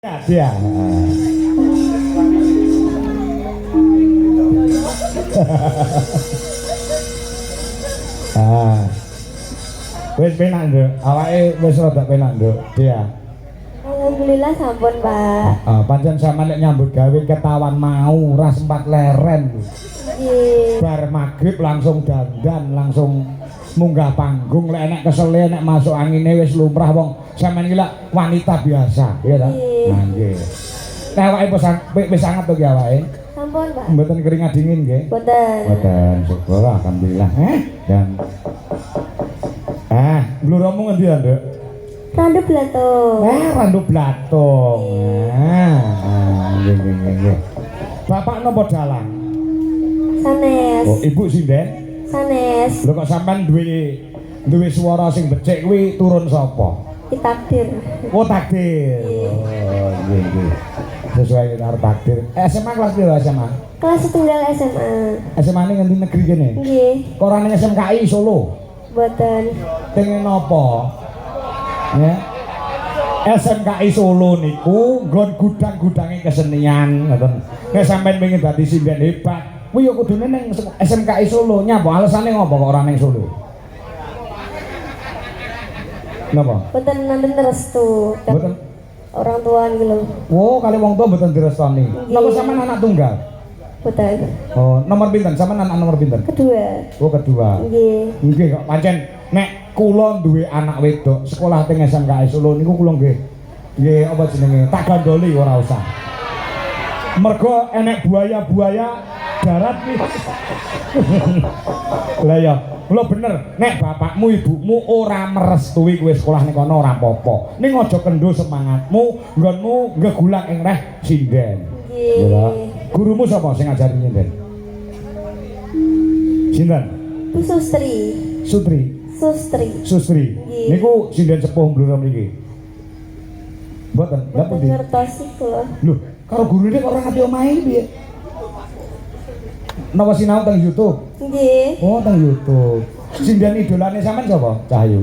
Ya. Wis penak, Nduk. Awake wis rada penak, Nduk. Dia. Alhamdulillah sampun, Pak. Pancen sampean nek nyambut gawe ketawan mau ora sempat leren. Nggih. Bar magrib langsung dandan, langsung munggah panggung. Lek enek kesele nek masuk angine wis lumrah wong sampean iki lak wanita biasa, ya ta? Nah, nggih. Nek awake wis sanget to ki awake? Sampun, Pak. Mboten keringat dingin nggih? Boten. Boten, syukur alhamdulillah. Dan bluramu ngendi ya, Nduk? Randu Blatung. Randu Blatung. Nggih. Bapak napa dalang? Sanes. Oh, Ibu sinden? Sanes. Lho kok sampean duwe swara sing becik kuwi turun sapa? Takdir. Oh, takdir. Oh, nggih. Sesuai karo takdir. SMA kelas piro SMA? Kelas setunggal SMA. SMA ning ngendi negeri kene? Nggih. Kok ora ning SMKI Solo? Boten. Pengen napa? Ya. SMKI Solo niku nggon gudang-gudange kesenian, ngoten. Nek sampean pengen dadi sinden hebat, kuwi ya kudune ning SMKI Solo. Nyapa alasane ngopo kok ora ning Solo? Napa? Boten nanten restu. Boten Orang tua iki lho. Oh, kali wong tua mboten direstoni. Napa sampean anak tunggal? Boten. Oh, nomor pinten? Sampean anak nomor pinten? Kedua. Oh, kedua. Nggih. Nggih kok pancen nek kula duwe anak wedok sekolah teng SMKI Solo niku kula nggih apa jenenge tak gandoli ora usah. Mergo enek buaya-buaya darat nih. Lah ya, lho bener, nek bapakmu ibumu ora merestui kowe sekolah ning kono ora apa-apa. Ning aja kendho semangatmu, nggonmu ngegulak ing reh sinden. Nggih. Gurumu sapa sing ngajari sinden? Sinten? Bu Sustri. Sutri. Sustri. Niku sinden sepuh mblura mriki. Mboten, lha Boten pundi? ngertos kula. Lho, karo gurune kok ora ngerti omahe piye? Napa sinau teng YouTube? Nggih. Oh, teng YouTube. Sinden idolane sampean sapa? Cahyu.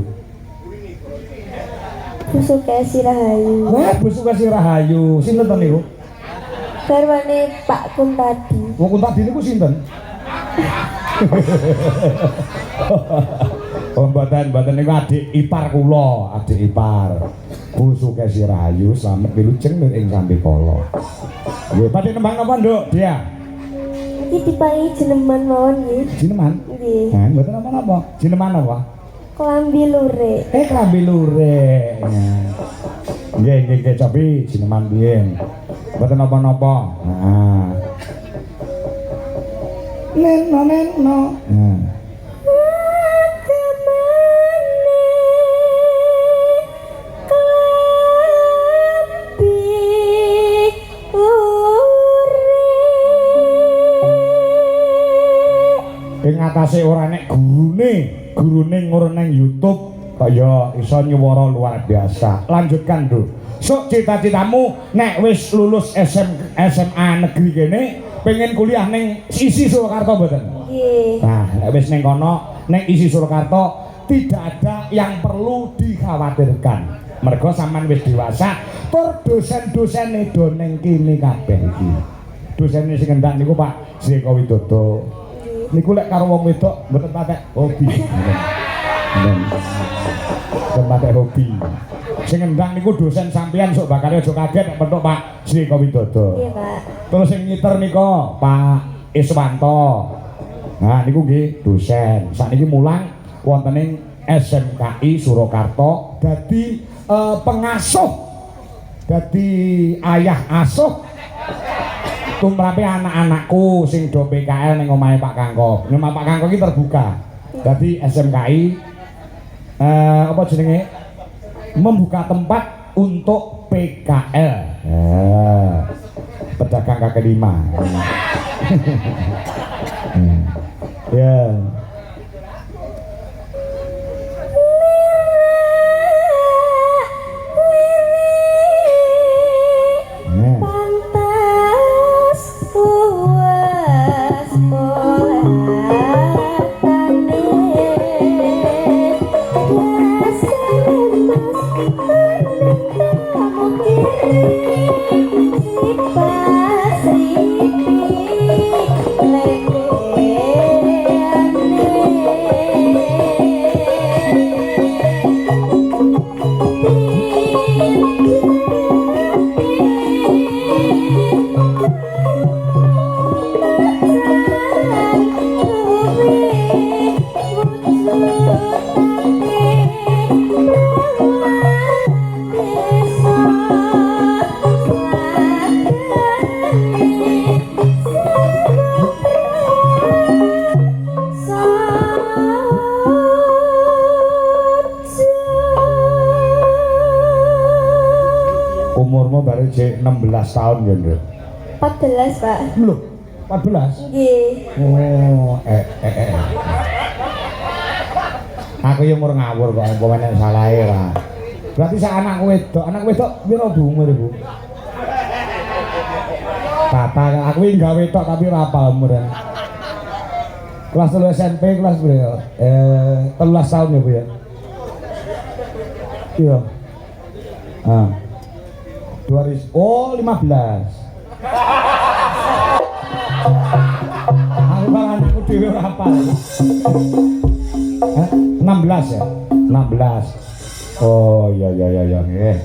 Bu Sukesi Rahayu. Wah, Bu Sukesi Rahayu. Sinten to niku? Garwane Pak Kuntadi. Wong Kuntadi niku sinten? Oh, mboten niku adik ipar kula, adik ipar. Bu Sukesi Rahayu slamet wilujeng ing sampe kala. Nggih, badhe nembang napa, Nduk? Dia. Iki diparingi jeneman mawon nggih. Jineman? Nggih. Mboten napa-napa. Jineman apa? Klambi lurik. Klambi lurik. Nggih, cobi jineman biyen. Mboten napa-napa. Neno. Ing atase ora nek gurune ngono nang YouTube kaya iso nyuwara luar biasa. Lanjutkan, Nduk. Sok cita-citamu nek wis lulus SMA negeri kene pengen kuliah ning Isi Surakarta mboten? Nggih. Nah, nek wis ning kono ning Isi Surakarta tidak ada yang perlu dikhawatirkan. Mergo sampean wis dewasa, tur dosen-dosene do ning kene kabeh iki. Dosene sing ngendhak niku Pak Jeko Widodo. Niku lek karo wong wedok mboten patek hobi. Mboten patek hobi. Sing ngendang niku dosen sampeyan sok bakal aja kaget nek pentuk Pak Jeko Widodo. Nggih, Pak. Terus sing ngiter nika Pak Iswanto. Nah niku nggih dosen. Sakniki mulang wonten ing SMKI Surakarta dadi pengasuh. Dadi ayah asuh tumrape anak-anakku sing do PKL ning omahe Pak Kangkok. Ning Pak Kangkok iki terbuka. Dadi SMKI apa jenenge? Membuka tempat untuk PKL. Pedagang kaki lima. Ya. Kamu kiri jek 16 tahun ya, Nduk. 14, Pak. Lho, 14. Nggih. Oh, Aku yang umur ngawur kok, pokoknya salah ra. Berarti sak anak wedok piro Bu umur Bu? Bapak aku iki gawe tok tapi ora apa umur. Kelas 3 SMP kelas berapa? 13 tahun ya Bu ya. Iya. 15. Aku kan anakku dhewe ora hafal. 16 ya? 16. Oh iya nggih.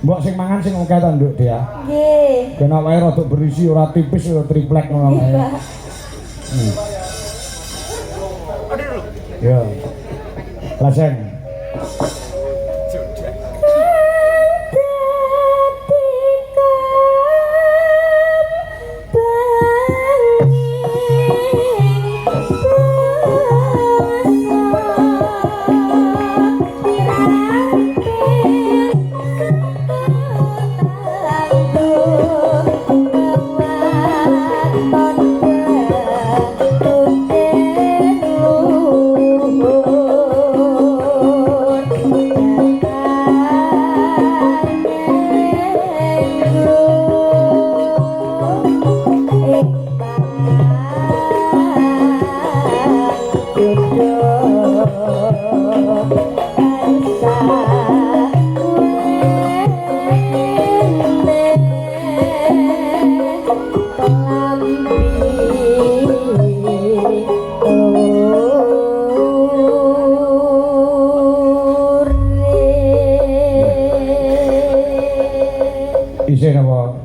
Mbok sing mangan sing akeh to Nduk dia. Nggih. Kena wae rada berisi ora tipis ora triplek ngono wae. Pak. Yo. Laseng. Isih apa?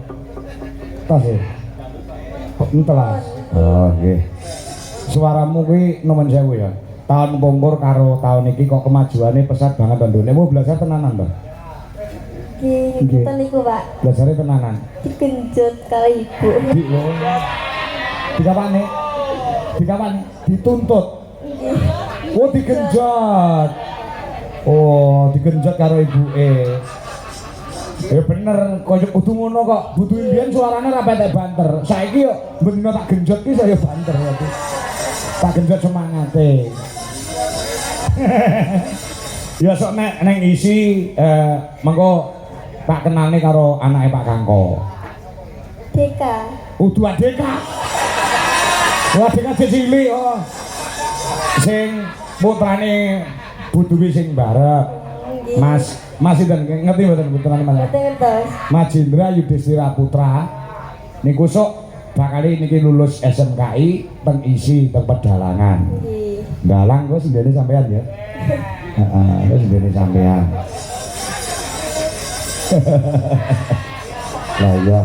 Tas ya? Entelas. Oh nggih. Suaramu kuwi nemen sewu ya. Tahun pungkur karo tahun iki kok kemajuane pesat banget to, Nduk. Nek mau belajar tenanan to? Nggih, ngoten niku, Pak. Belajarnya tenanan. Digenjot kali Ibu. Di lho. Dikapane? Dituntut. Nggih. Oh digenjot. Oh, digenjot karo ibuke. Ya bener, koyo kudu ngono kok. Butuh mbiyen suarane ra petek banter. Saiki yo bendino tak genjot ki saya banter ya. Tak genjot semangate. Ya sok nek neng isi mengko tak kenalne karo anake Pak Kangko. Deka. Udu Deka. Wah, Deka cilik oh. Sing putrane Butuwi sing barep. Nggih. Mas itu ngerti mboten putrane Mas? Ngertos. Mas Jindra Yudhistira Putra niku sok bakal niki lulus SMKI teng isi teng pedalangan. Nggih. Dalang kok sendiri sampean ya. Heeh, wis sendiri sampean. Lah ya.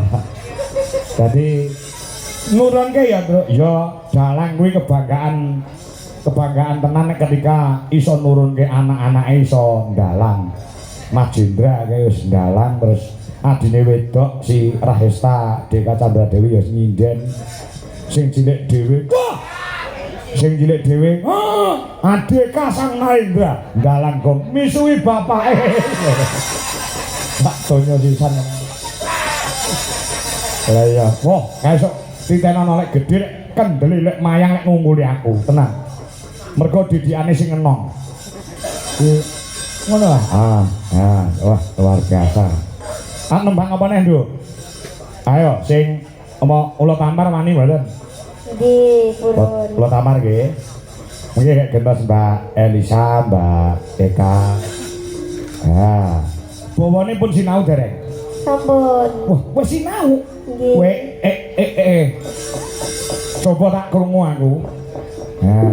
Jadi nurunke ya, Bro. Ya dalang kuwi kebanggaan tenan ketika iso nurunke anak-anake iso ndalang. Mas Jindra kae wis ndalang terus adine wedok si Rahesta Deka Chandra Dewi ya nyinden sing cilik dhewe. Wah! Sing cilik dhewe, Adeka Sang Narendra ndalang kok misuhi bapake. Pak donya sisan. Lah iya, wah, kae sok titenan oleh gedhe rek kendeli lek mayang lek ngungkuli aku, tenang. Mergo didikane sing enong. Ngono lah. Wah, luar biasa. Nembang apa neh, Nduk? Ayo sing ula tamar wani mboten? Nggih, purun. Ula tamar nggih. Nggih kayak gentos Mbak Elisa, Mbak Eka. Bawane pun sinau dereng. Sampun. Wah, wis sinau. Nggih. Kowe coba tak krungu aku.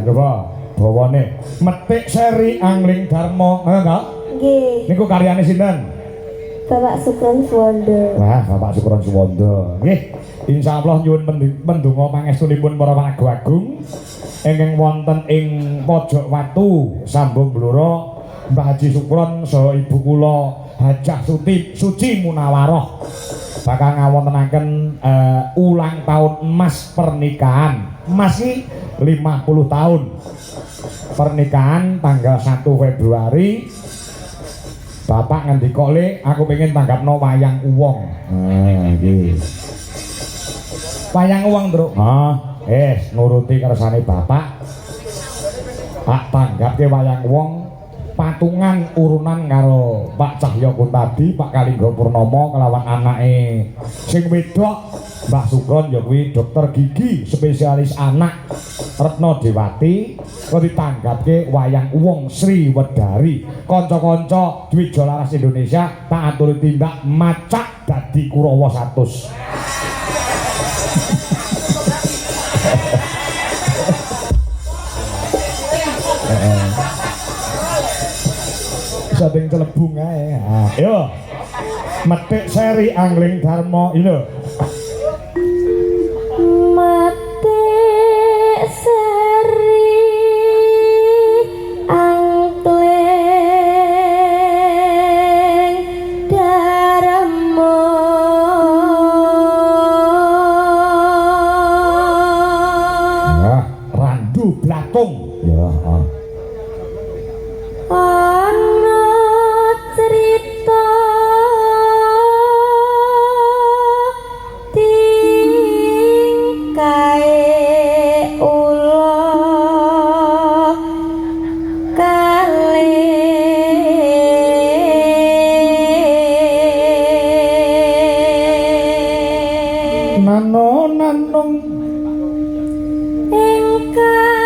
Coba bawane metik seri angling Darmo, enggak? Nggih. Niku karyane sinten? Bapak Sukron Suwondo. Wah, Bapak Sukron Suwondo. Nggih, insyaallah nyuwun pendonga pangestunipun para wanagu agung ingkang wonten ing pojok watu Sambung Blora Mbah Haji Sukron saha ibu kula Hajah Suci Munawaroh bakal ngawontenaken ulang tahun emas pernikahan. Masih 50 tahun. Pernikahan tanggal 1 Februari Bapak ngendika le, aku pengen tanggapno wayang uwong. Nggih. Wayang uwong, Truk. Nuruti kersane Bapak. Tak tanggapke wayang uwong patungan urunan karo Pak Cahya Kuntadi, Pak Kalingga Purnomo kelawan anake sing wedok Mbak Sukron ya kuwi dokter gigi spesialis anak Retno Dewati. Kok ditanggapke wayang uwong Sri Wedari. Kanca-kanca Dwija Laras Indonesia tak aturi tindak macak dadi Kurawa 100. Saking celebung ae. Yo. Metik seri Angling Dharma iki lho. Metik seri Angling Dharma. Randu Blatung. Ya, Ana cerita tingkae ula kalih nanong ingkang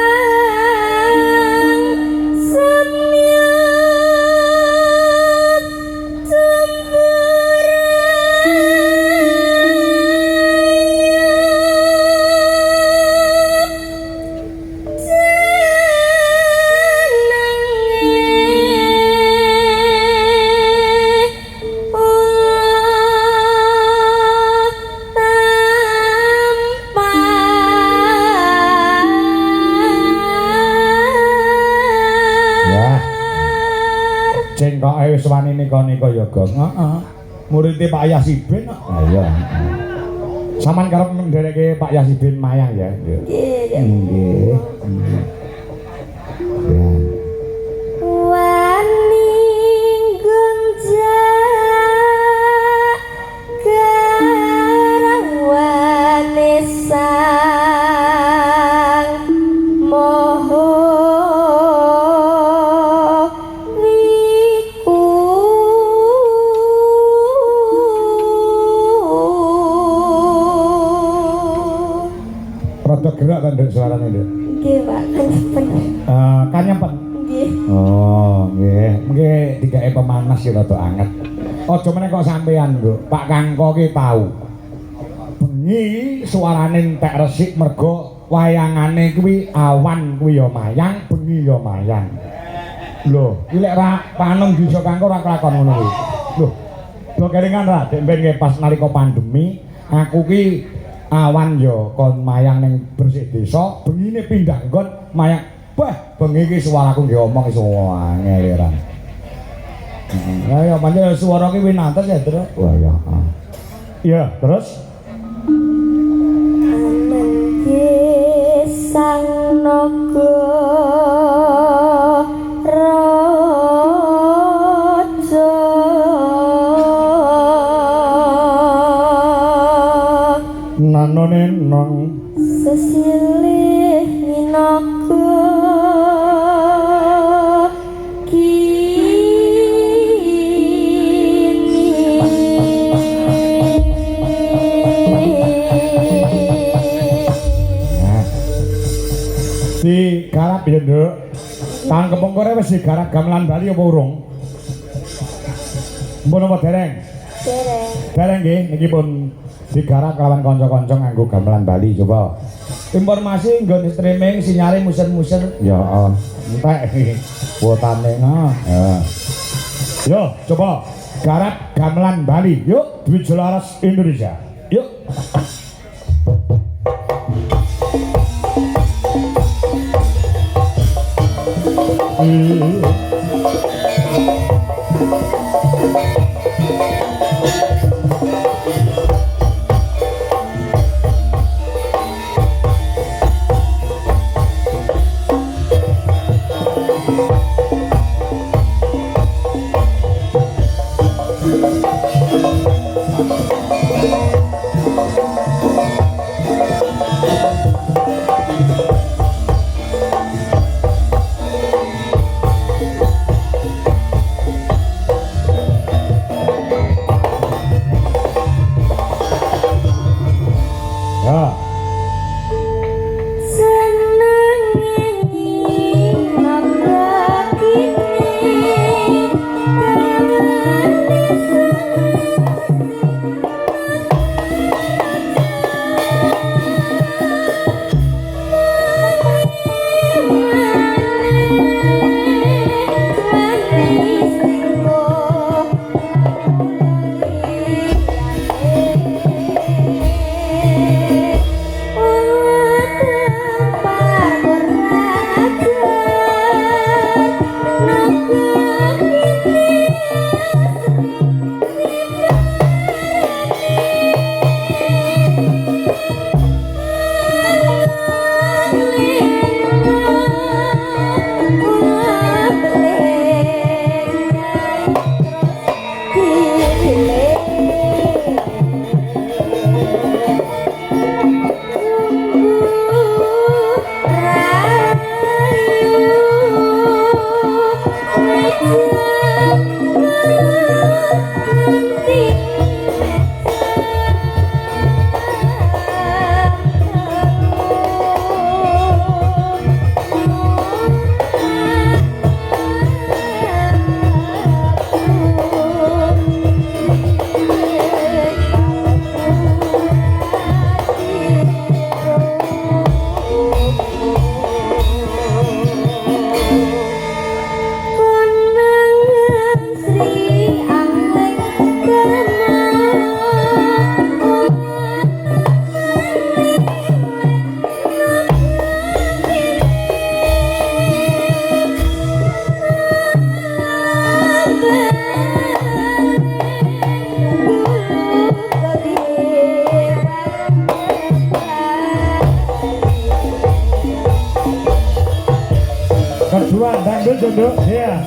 cengkoke wis wani nika ya, Gong. Heeh. Murite Pak Yasibin kok. Iya. Saman karep ndereke Pak Yasibin mayang ya. nggih. Nggih. Ya. Wani gonjak garawane sang moho Rada gerak kan Dek suarane, Dek? nggih, Pak. Kanyempet. Nggih. Oh, nggih. Nggih digake pemanas ki rada anget. Aja meneh kok sampean, Nduk. Pak Kangko ki tau. Bengi suarane entek resik mergo wayangane kuwi awan kuwi ya mayang, bengi ya mayang. Lho, iki lek ra panung bisa Kangko ra kelakon ngono kuwi. Lho, do kelingan ra Dek ben pas nalika pandemi, aku ki awan yo kon mayang ning Bersih Desa, bengine pindah nggon mayang. Wah, bengi iki suaraku nggih omong iso angeleran. Lah ya pancen suara ki winates ya, Tru. Wah ya. Iya, terus Anangge sang naga raja nanone nang sesilih minaka digarap ya, Nduk. Tahun kepungkure wis digarap gamelan Bali apa urung? Mpun apa dereng? dereng. Dereng nggih, niki pun digarap kelawan kanca-kanca nganggo gamelan Bali coba. Informasi nggon streaming sinyale muser-muser. Ya, entek iki. Kuotane ya. Yo, coba garap gamelan Bali. Yuk, Dwija Laras Indonesia. Yuk. Jondo. Iya.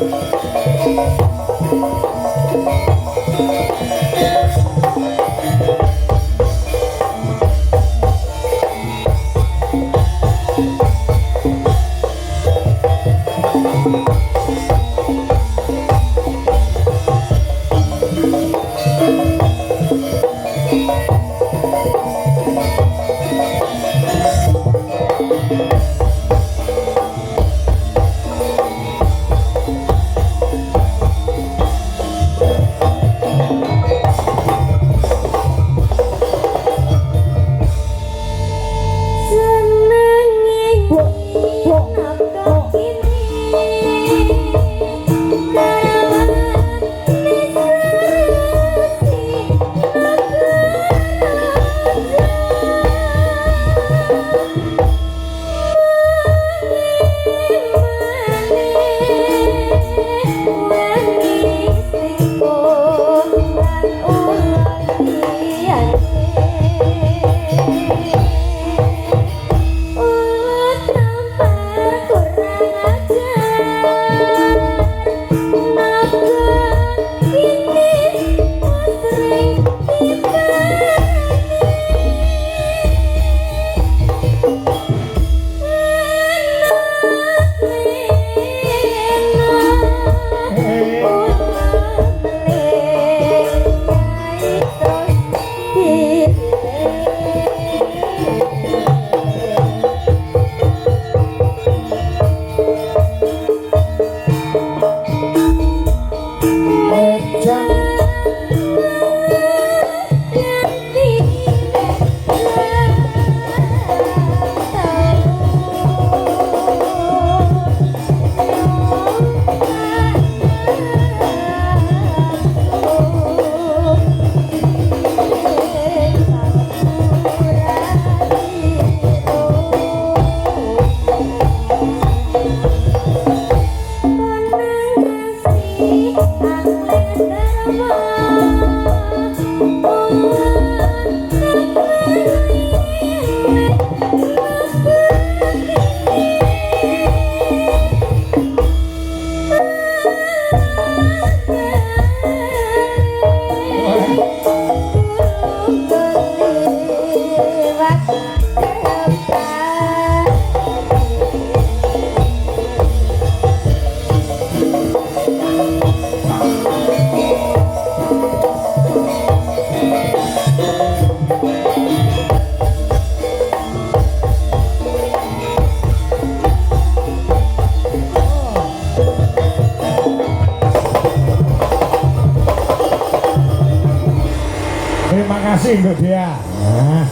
Terima kasih untuk dia. Nah,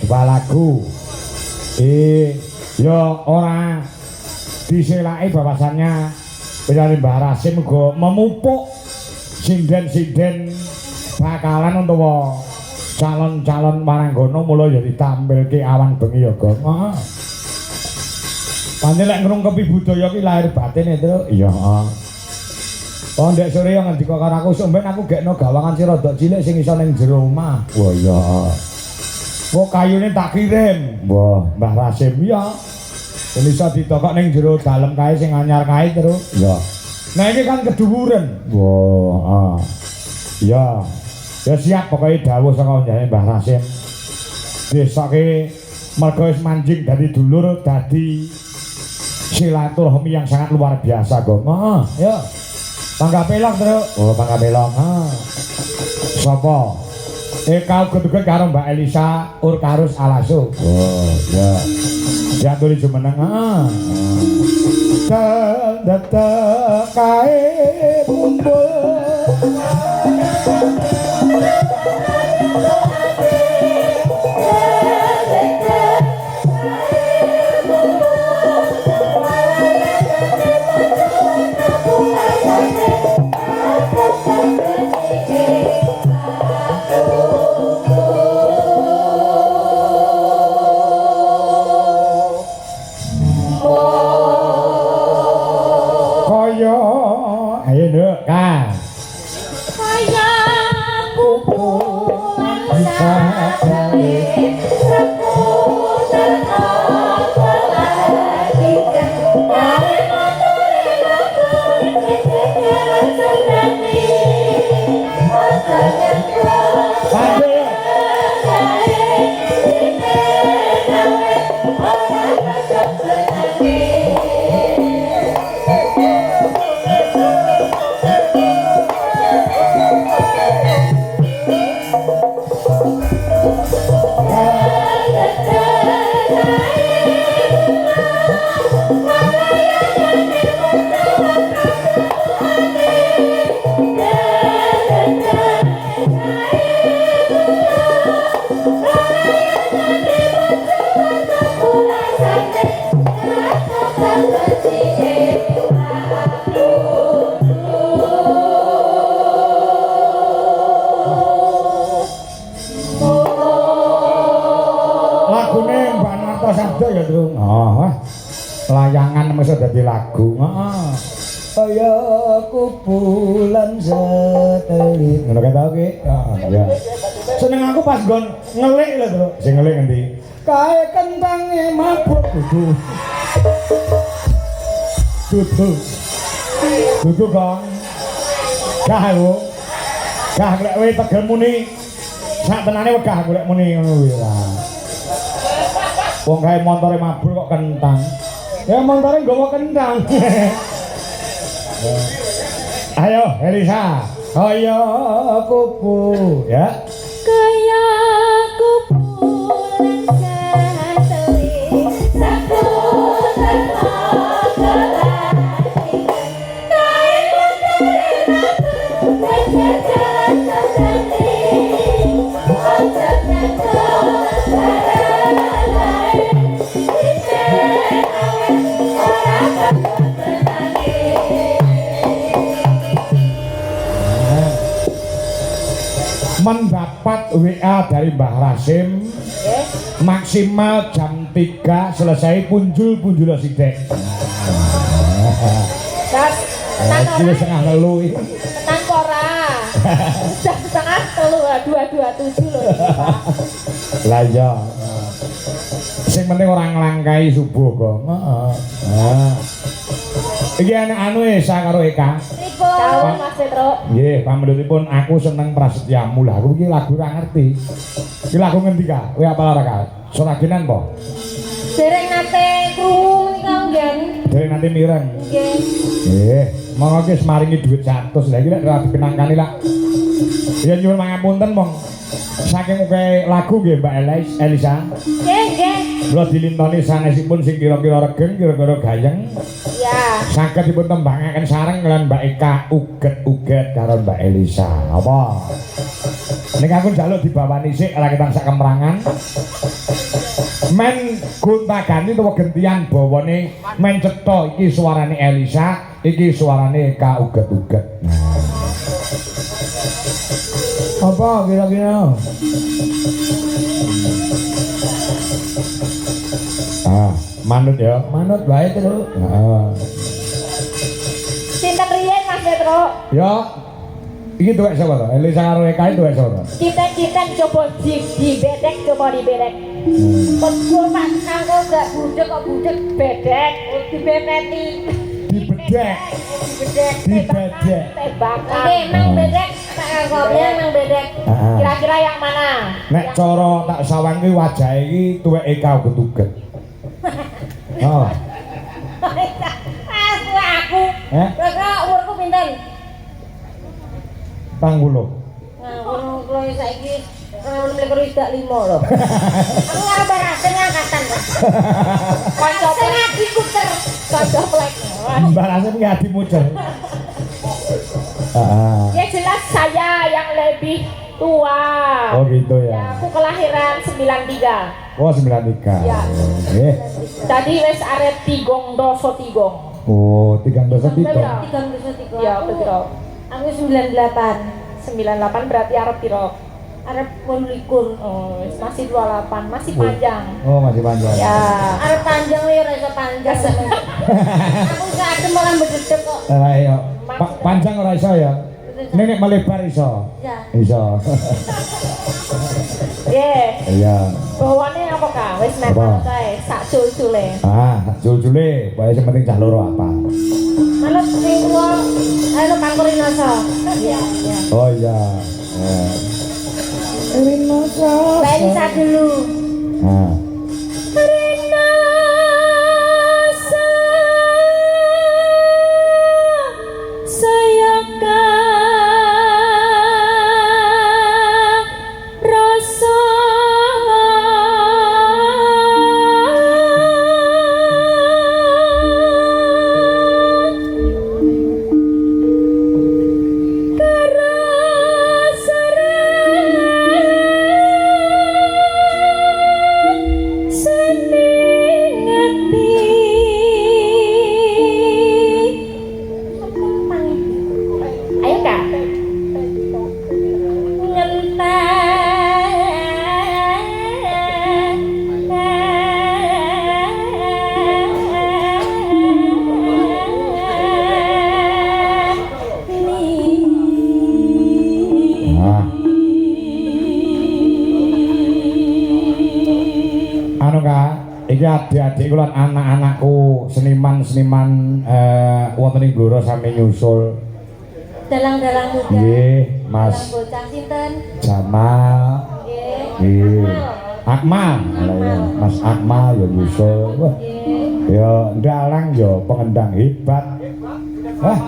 coba lagu. Yo orang diselai bahwasannya penyanyi Mbah Rasim go memupuk sinden-sinden bakalan untuk calon-calon maranggono mulai jadi tampil ke awan bengi ya Gong. Pancen lek ngrungkepi budaya ki lahir batin itu. Iya. Oh ndek sore yo ngendika karo aku sampean aku gekno gawangan sing rada cilik sing iso ning jero omah. Wah iya. Kok kayune tak kirim. Wah, Mbah Rasim ya. Yen iso ditokok ning jero dalem kae sing anyar kae terus. Iya. Nah iki kan keduwuren. Wah, iya. Ya siap pokoknya dawuh saka njane Mbah Rasim. Besake mergo wis manjing dadi dulur dadi silaturahmi yang sangat luar biasa, Gong. Heeh, ya. Pangga pelok terus. Oh, pangga pelok. Sapa? Kau ketuke karo Mbak Elisa Urkarus Alaso. Oh, ya. Diaturi jumeneng. Dadak kae bumbul. Kaya Mata sabda ya, Tru. Oh, layangan mesti dadi lagu. Heeh. Kaya kumpulan satelit. Ngono kae ta oke. Heeh, ya. Seneng aku pas nggon ngelik lho, Tru. Sing ngelik endi? Kae kentange mabuk dudu. Dudu Kang. Gah aku. Gah lek kowe tegel muni. Sak tenane wegah golek muni ngono kuwi lah. Wong kae montore mabur kok kentang. Ya montore nggawa kentang. Ayo Elisa. Ayo kupu ya. Kaya kumpulan satelit saputan pagelaran kaya kumpulan mendapat WA dari Mbah Rasim maksimal jam 3 selesai punjul sithik. Gas, Iki wis setengah 3 iki. tenang pora. Jam setengah 2:27 lho. Lah iya. Sing penting ora nglangkai subuh kok. Heeh. Nah. Iki anak anu Esa karo Eka. Ciao Mas Petro. Nggih, pamedhotipun aku seneng prasetyamu lah. Aku iki lagu ora ngerti. Iki lagu ngendi ka? Kowe apal ora ka? Soraginan po? Dereng nate krungu menika ngen. Dereng nate mireng. Nggih. Nggih, monggo ki maringi dhuwit 100 lah iki lek ora dikenangkani lah. Ya nyuwun pangapunten mong. Saking uke lagu nggih Mbak Elisa. Nggih, nggih. Kula dilintoni sanesipun sing kira-kira regeng, kira-kira gayeng. Ya. Saged dipun tembangaken sareng kalian Mbak Eka uget-uget karo Mbak Elisa. Apa? Nek aku njaluk dibawani sik ora ketang sak kemrangan. Men gonta-ganti utawa gentian bawane men cetha iki suarane Elisa, iki suarane Eka uget-uget. Apa kira-kira? Manut ya. Manut bae terus. Heeh. Sinten riyen Mas Petro? Ya. Iki duwek sapa to? Elisa karo Eka itu duwek sapa to? Kita coba dibedek, coba dibedek. Kok Pak angko gak budek kok budek bedek, dibedeki. Dibedek. Dibedek. Tebakan. Oke, nang bedek, tak angkopnya nang bedek. Kira-kira yang mana? Nek cara tak sawang ki wajah iki tuwek Eka uget-uget. Oh. Aku. Kira umurku pinten? 40. Nah, kalau saiki mlebu dak 5 lho. Aku arep berhasil angkatan kok. Kanca adikku kanca plek. Barase ngadi mucel. Ya jelas saya yang lebih tua. Oh gitu ya. Ya, aku kelahiran 93. Oh 93. Ya. Nggih. Tadi wis arep tigong doso tigong. Oh 3 dosa tiga. Tigong doso tigong. Ya, piro? Aku 98. 98 berarti arep piro? Arep 28. Oh, masih 28, masih panjang. Oh masih panjang. Ya, arep panjang ya ora iso panjang. Aku sadem malah bededek kok. Ayo. Panjang ora iso ya. Nek melebar iso. Ya. Iso. Nggih. Iya. Bawane apa Kak? Wis memang kae sak jul-jule. Jul-jule, bae sing penting cah loro apa. Manut sing tuwa anu pangkurinoso. Iya, iya. Oh iya. Rinoso. Mbak Elisa dulu. Rinoso. Saya rasa iki adik-adik lan anak-anakku seniman-seniman wonten ing Blora sami nyusul. Dalang-dalang muda. Nggih, Mas Dalang bocah sinten? Jamal. Nggih. Akmal. Mas Akmal ya nyusul. Wah. Nggih. Ya dalang ya pengendang hebat. Wah.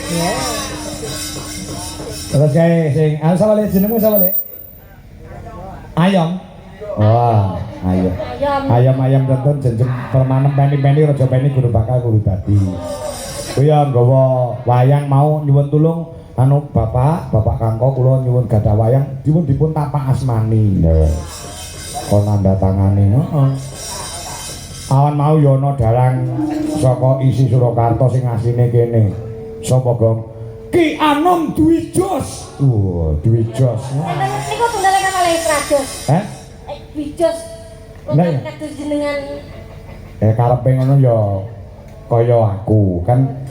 Ya. Terus kae sing sapa le jenengmu sapa le? Ayam. Wah, ayam. Ayam tentu jenjem permanen peni-peni raja peni guru bakal guru dadi. Kuwi ya nggawa wayang mau nyuwun tulung anu Bapak Kangko kula nyuwun gadah wayang dipun tapak asmani. Kon nanda tangane, heeh. Awan mau ya ana dalang saka isi Surakarta sing asline kene. Sapa, Gong? Ki Anom Dwi Jos. Dwi Jos. Niku tunggal kan oleh Prados. Dwi Jos. Lah ya. Kados jenengan. Karepe ngono ya kaya aku kan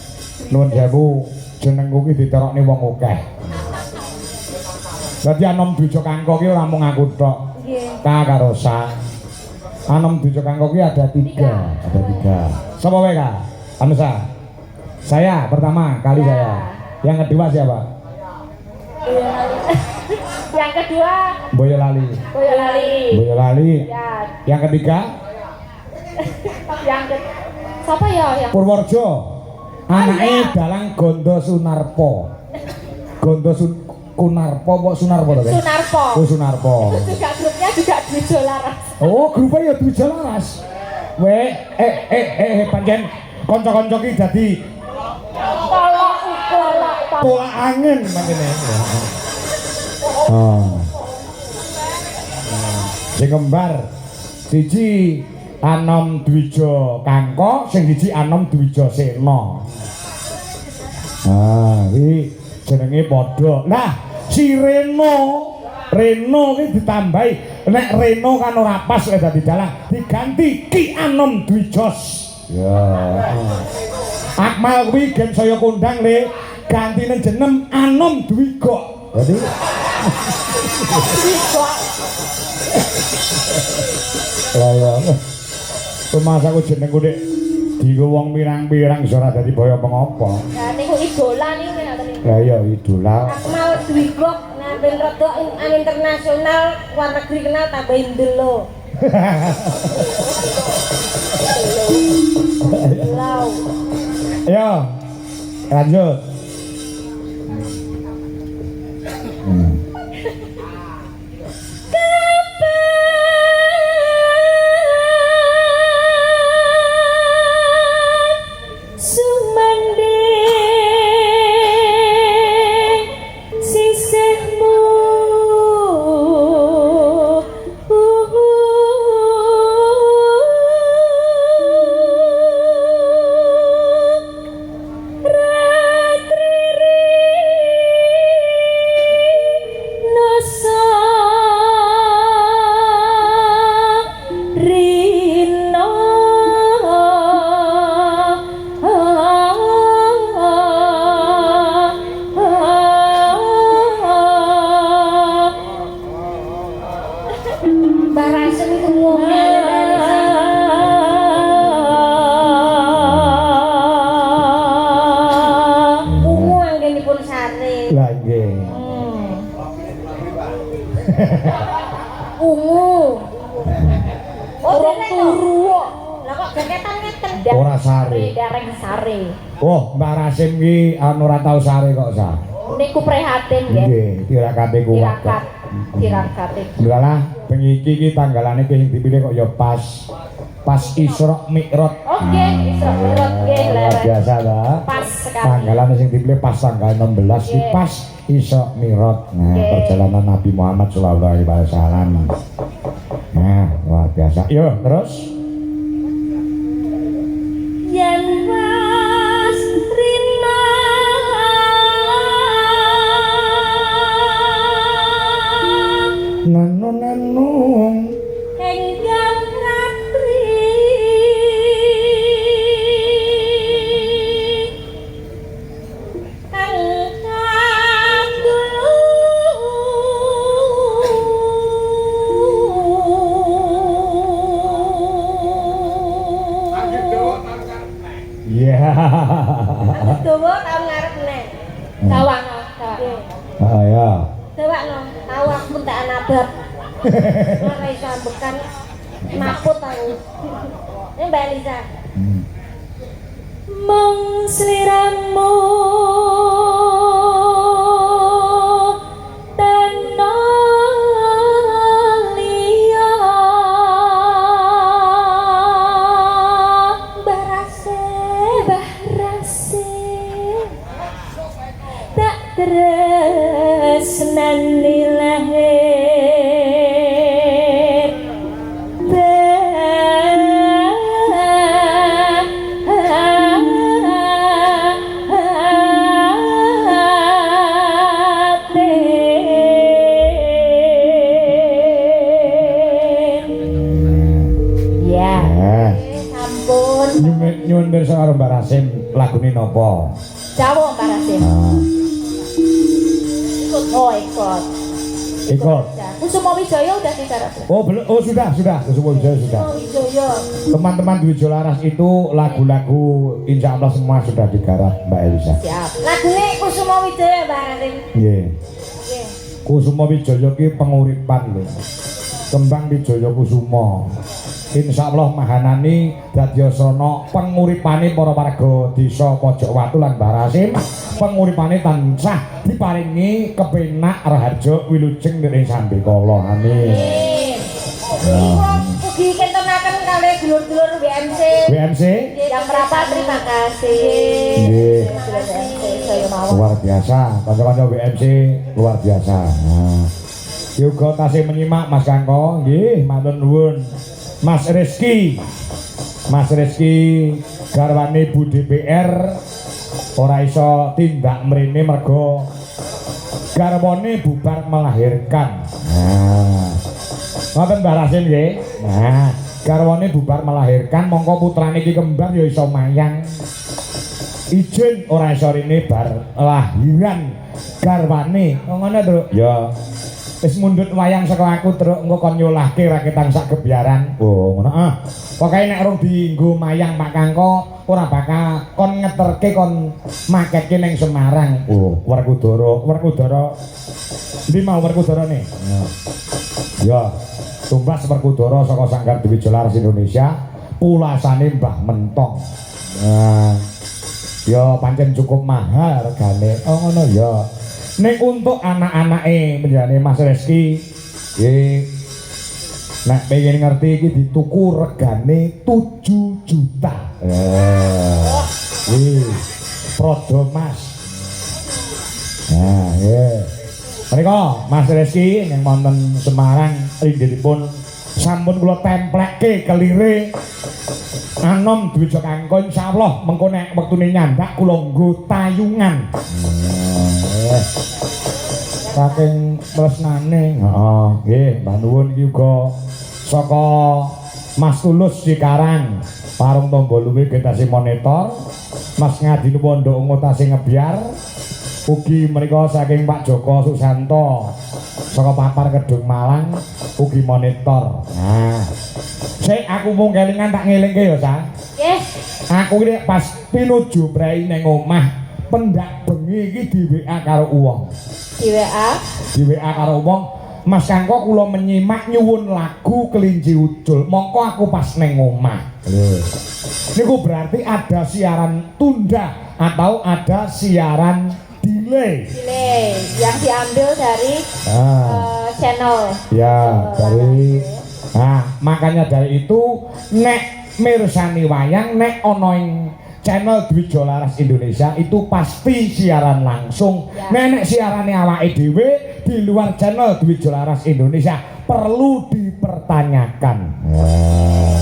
nuwun sewu jenengku ki diterokne wong akeh. Dadi Anom Dwi Jos Kangko ki ora mung aku tok. Nggih. Ka karo Sa. Anom Dwi Jos Kangko ki ada tiga. Sapa wae, Kak? Anu Sa. Saya pertama kali saya. Yang kedua siapa? Yang kedua Boyolali. Boyolali. Ya. Yang ketiga Siapa ya yang Purworejo. Anake dalang Gondo Sunarpo. Kunarpo kok Sunarpo to, Bang? Sunarpo. Oh, Sunarpo. Juga grupnya juga Dwi Jolaras. Oh, grupnya ya Dwi Jolaras. Weh, pancen kanca-kanca ki dadi pola angin makene. Sing kembar siji Anom Dwijo Kangko, sing siji Anom Dwijo Sena. Iki jenenge padha. Lah, si Reno ki ditambahi nek Reno kan ora pas lek dadi dalang, diganti Ki Anom Dwijos. Ya. Akmal kuwi gen saya kondang le gantine jeneng Anom Dwigok. Dadi lah ya. Masa aku jenengku nek dienggo wong pirang-pirang iso ora dadi boyo apa-apa. Lah niku idola niku ngoten niku. Lah ya idola. Akmal Dwigok ngambil rada internasional luar negeri kenal tambah indelo. Lau. Ayo. Lanjut. Ungu. Oh, turu. Lah kok jaketan ngeten. Ora sare. Dereng sare. Oh, Mbak Rasim ki ora tau sare kok, Sa. Niku prihatin nggih. Nggih, tirakate kuat. Tirakate. Lah, bengi iki tanggalane ki sing dipilih kok ya pas. Pas Isra Mi'raj. Oke, Isra Mi'raj nggih leren. Biasa ta. Pas sekali. Tanggalane sing dipilih pas tanggal 16 iki pas Isra Mi'raj. Nah, perjalanan Nabi Muhammad sallallahu alaihi wasallam. Nah, luar biasa. Yo, terus. Yen was rina nanung enggang ratri Oh ya. Dewakno, tahu aku pun tak anabab. Ora iso ambekan maput aku. Ini Mbak Elisa. Mong sliramu tresnani lahir ya ampun nyuwun pirsa karo Mbak Rasim lagune napa Jawa Mbak Rasim Oh ikut. Kusuma Wijaya udah digarap. Oh sudah. Kusuma Wijaya sudah. Wijaya. Teman-teman Dwi Jolaras itu lagu-lagu insya Allah semua sudah digarap Mbak Elisa. Siap. Lagunya Kusuma Wijaya Mbak Rasim. Nggih. Kusuma Wijaya ki penguripan lho. Kembang Wijaya Kusuma. Insya Allah mahanani dadi asrana penguripane para warga desa Pojok Watu lan Mbah Rasim penguripane tansah diparingi kepenak raharja wilujeng ing sambekala amin. Ugi kentenaken kalih dulur-dulur WMC. Yang merapat terima kasih. Nggih. Saya mawon. Luar biasa, kanca-kanca WMC luar biasa. Nah. Yoga tasih menyimak Mas Kangko, nggih, matur nuwun. Mas Rizky garwane Bu DPR ora iso tindak mrene mergo garwane bubar melahirkan. Nah, ngoten Mbah Rasim nggih. Nah, garwane bubar melahirkan mongko putrane iki kembar ya iso mayang. Ijin ora iso rene bar lahiran garwane. Ngono to. Ya. Wis mundhut wayang saka aku terus engko kon nyolahke raketan sak gebyaran. Oh, ngono ah. Pokoke nek rung dienggo mayang Pak Kangko ora bakal kon ngeterke kon maketke ning Semarang. Oh, Werkudara. Ndi mau Werkudarane? Ya. Tumbas Werkudara saka Sanggar Dwi Jolaras Indonesia, pulasane Mbah Mentong. Nah. Ya pancen cukup mahal regane. Oh ngono ya. Nek untuk anak-anake menjane Mas Reski nggih nek pengen ngerti iki dituku regane 7 juta. Prodo Mas. Nah, nggih. Menika Mas Reski ning wonten Semarang inggihipun sampun kula templekke kelire anom Dwi Kangko insyaallah mengko nek wektune nyandak kula nggo tayungan. Saking tresnane. Heeh, nggih, mbah nuwun iki uga saka Mas Tulus Cikarang, Parung Tombo Luwih Getasi Monitor, Mas Ngadi Pondok Ngotasi Ngebyar, ugi menika saking Pak Joko Susanto saka Papar Kedung Malang ugi monitor. Nah, sik aku mung kelingan tak ngelingke ya, Sa. Nggih. Aku iki pas pinuju prei ning omah pendak bengi iki di WA karo wong. Di WA karo wong, Mas Kangko kula menyimak nyuwun lagu Kelinci Ucul. Mongko aku pas ning omah. Lho. Niku berarti ada siaran tunda atau ada siaran delay yang diambil dari channel. Ya, dari makanya dari itu nek mirsani wayang nek ana ing channel Dwi Jolaras Indonesia itu pasti siaran langsung. Ya. Nenek siarane awake dhewe di luar channel Dwi Jolaras Indonesia perlu dipertanyakan.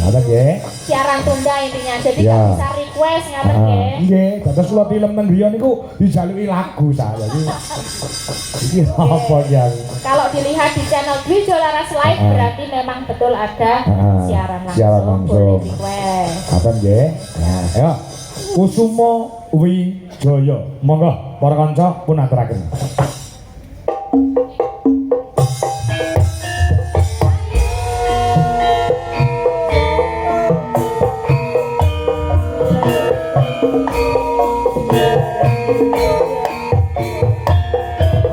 Ada nggih? Siaran tunda intinya. Jadi ya. Bisa request ngaten nggih. Nggih, dados kula film teng griya niku dijaluki lagu saya. Iki apa ya? Kalau dilihat di channel Dwi Jolaras Live berarti memang betul ada siaran langsung. Siaran langsung. Boleh request. Apa nggih? Nah, ayo. Kusuma Wijaya. Monggo para kanca pun aturaken.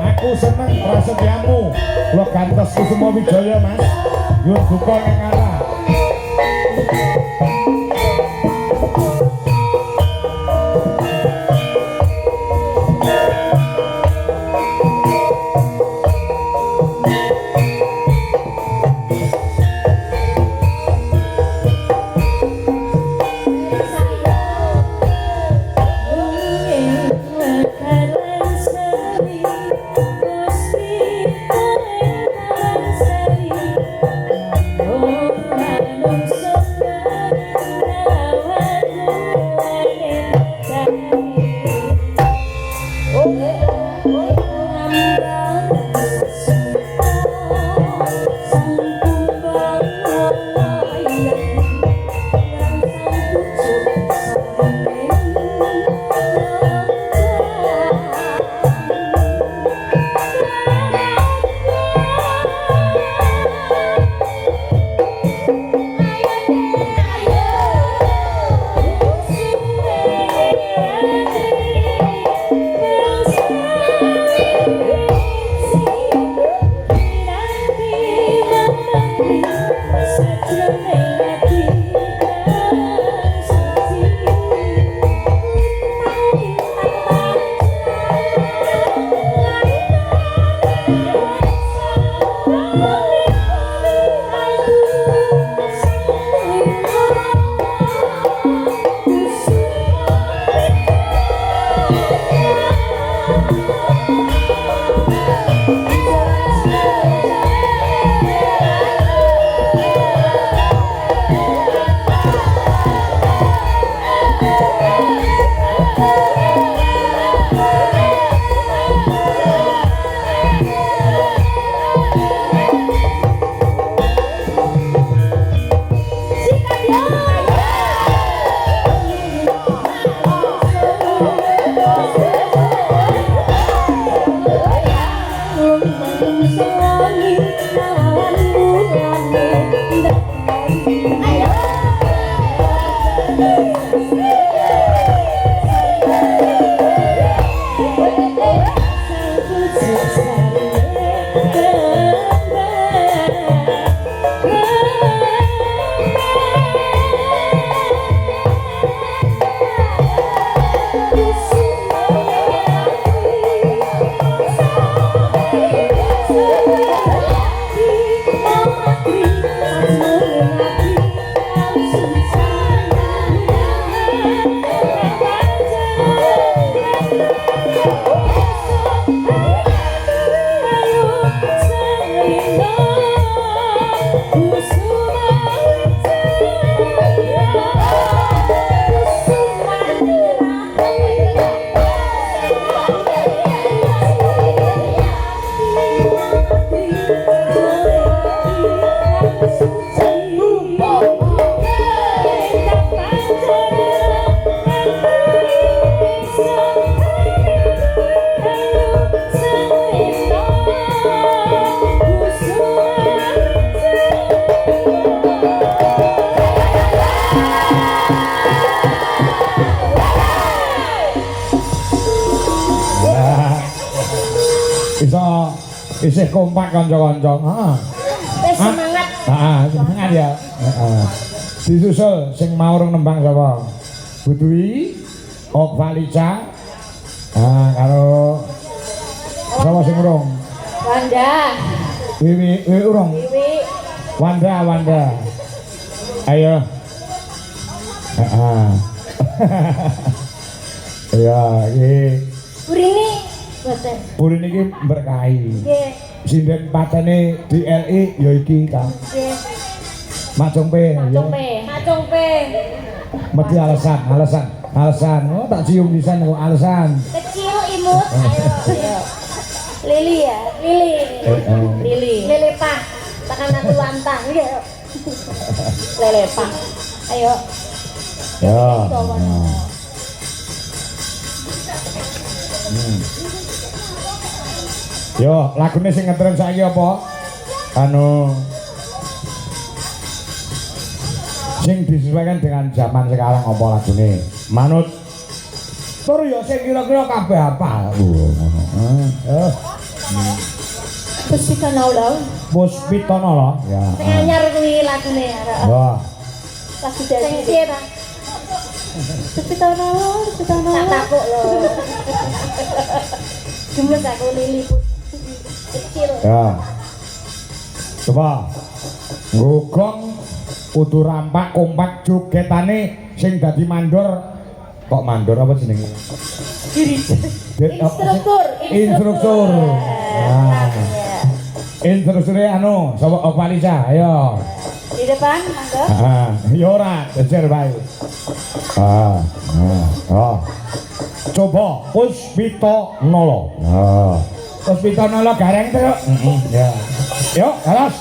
Aku seneng prasetyamu. Kula gantos Kusuma Wijaya, Mas. Nyuwun duka ing arah. Isih kompak kanca-kanca. Wis semangat. Semangat ya. Disusul sing mau reng nembang sapa? Bu Dwi, Ok Valica. Karo sapa sing urung? Wanda. Wiwi urung. Wiwi. Wanda. Ayo. Ya, iki. Burini boten. Burini iki berkahi. Nggih. Sinden patene DLI ya iki ta. Nggih. Macungpe. Macungpe. Mesti alasan. Oh, tak cium pisan kok alasan. Kecil imut. Ayo. Lili ya, Lili Pak. Tekan atu lantang nggih. Lele Pak. Ayo. Ya. Yo, lagune sing ngetren saiki apa? Sing disesuaikan dengan zaman sekarang apa lagune? Manut tur yo sing kira-kira kabeh apa? Ngono. Puspitono lho. Ya. Sing anyar kuwi lagune ya. Wah. Lagu dadi. Sing piye ta? Puspitono. Tak takuk lho. Gemes aku liliput. Kecil. Ya. Coba. Gugong kudu rampak kompak jogetane sing dadi mandor. Kok mandor apa jenenge? Instruktur. Nah. Instrukturnya anu, sapa Ovalisa, ayo. Di depan, mangga. Ya ora, jejer bae. Coba Puspito Nolo. Puspito Nolo gareng to. Ya. Yuk, terus.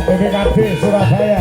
BPKB Surabaya.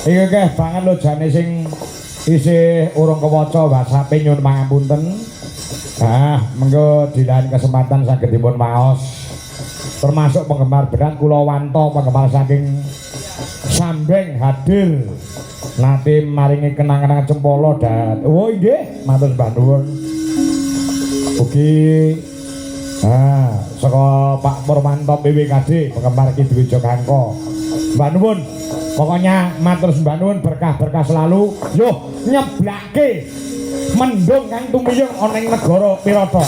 Iki keh banget lho jane sing isih urung kewaca WhatsApp nyuwun pangapunten. Mengko dilahan kesempatan saged dipun maos. Termasuk penggemar berat kula wanto penggemar saking Sambeng hadir nate maringi kenang-kenangan Cempala dan nggih matur sembah nuwun. Ugi saka Pak Purwanto PWKD penggemar Ki Dwi Jogangka. Mbah nuwun. Pokoknya matur sembah nuwun berkah-berkah selalu. Yo nyeblake mendung kang tumiyung ana ing negara Pirata.